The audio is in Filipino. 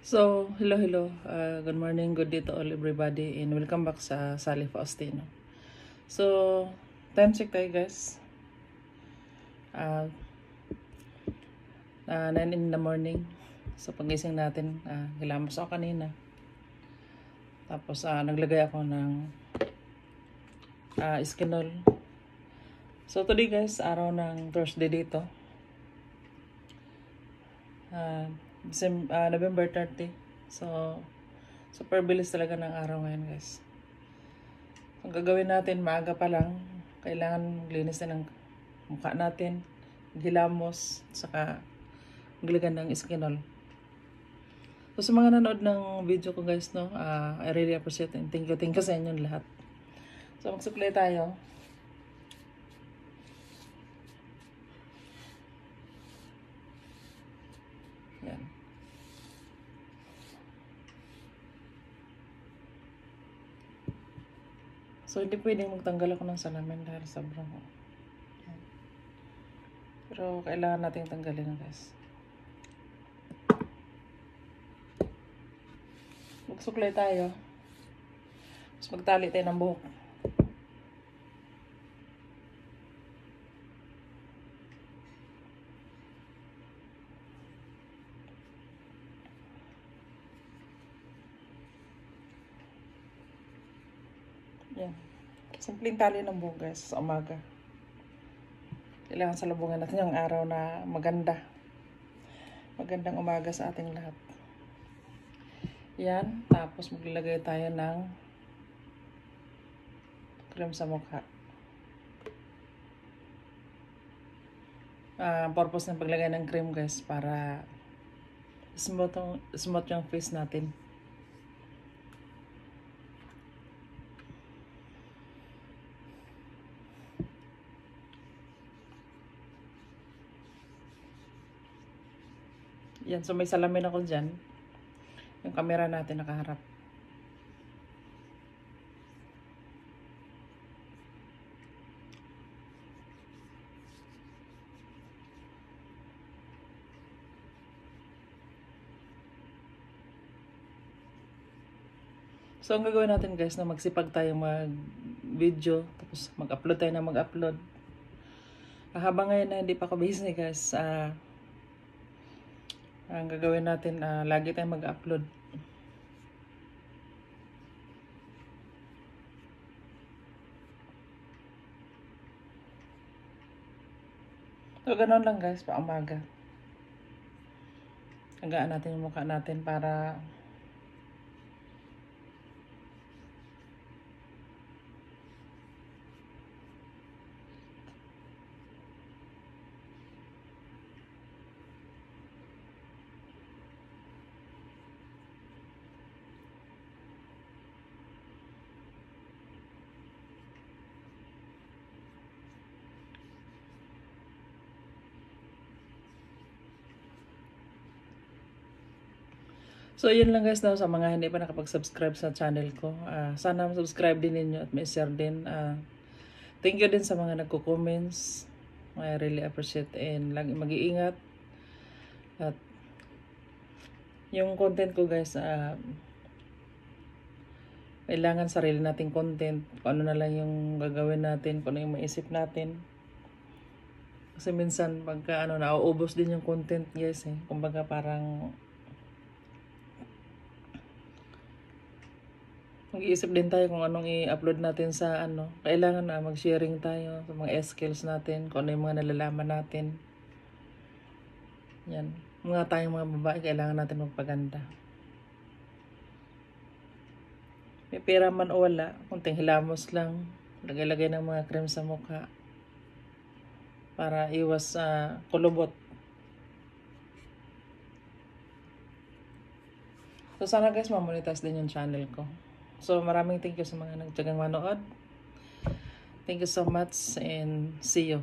So, hello. Good morning, good day to all everybody, and welcome back sa Sally Faustino. So, time check tayo guys. 9 in the morning. So, pagising natin, hilamos ako kanina. Tapos, naglagay ako ng Skinol. So, today guys, araw ng Thursday dito. November 30. So, super bilis talaga ng araw ngayon guys. Ang gagawin natin, maaga pa lang, kailangan maglinis na ng mukha natin, hilamos, saka magligan ng Skinol. So, sa mga nanood ng video ko guys, no, I really appreciate and thank you sa inyong lahat. So, magsuklay tayo. Yan. So, hindi pwedeng magtanggal ako ng salamin dahil sobrang. Pero, kailangan natin tanggalin guys. Magsuklay tayo. Tapos magtali tayo ng buhok. Yan. Simpleng tali ng buhok guys sa umaga. Kailangan salubungan natin yung araw na maganda. Magandang umaga sa ating lahat. Yan. Tapos maglalagay tayo ng cream sa mukha. Purpose ng paglagay ng cream guys para smooth yung face natin. Yan, so may salamin ako dyan. Yung camera natin nakaharap. So, ang gagawin natin guys, na magsipag tayo mag-video, tapos mag-upload tayo na mag-upload. Habang ngayon na hindi pa ako busy guys, ang gagawin natin, lagi tayong mag-upload. So, ganoon lang guys, pa umaga. Hagaan natin yung mukha natin para so, yun lang guys daw sa mga hindi pa nakapag-subscribe sa channel ko. Sana subscribe din ninyo at may share din. Thank you din sa mga nagko-comments. I really appreciate and lagi mag-iingat. At yung content ko guys, kailangan sarili nating content. Kung ano na lang yung gagawin natin, kung ano yung maisip natin. Kasi minsan pagka nauubos din yung content guys eh. Kumbaga parang mag-iisip din tayo kung anong i-upload natin sa kailangan na mag-sharing tayo sa mga skills natin, kung ano yung mga nalalaman natin. Yan. Mga tayong mga babae, kailangan natin magpaganda. May pera man o wala, kunting hilamos lang, lagay-lagay ng mga cream sa mukha para iwas kulubot. So sana guys, mamonetize din yung channel ko. So, maraming thank you sa mga nagtsagang manood. Thank you so much and see you.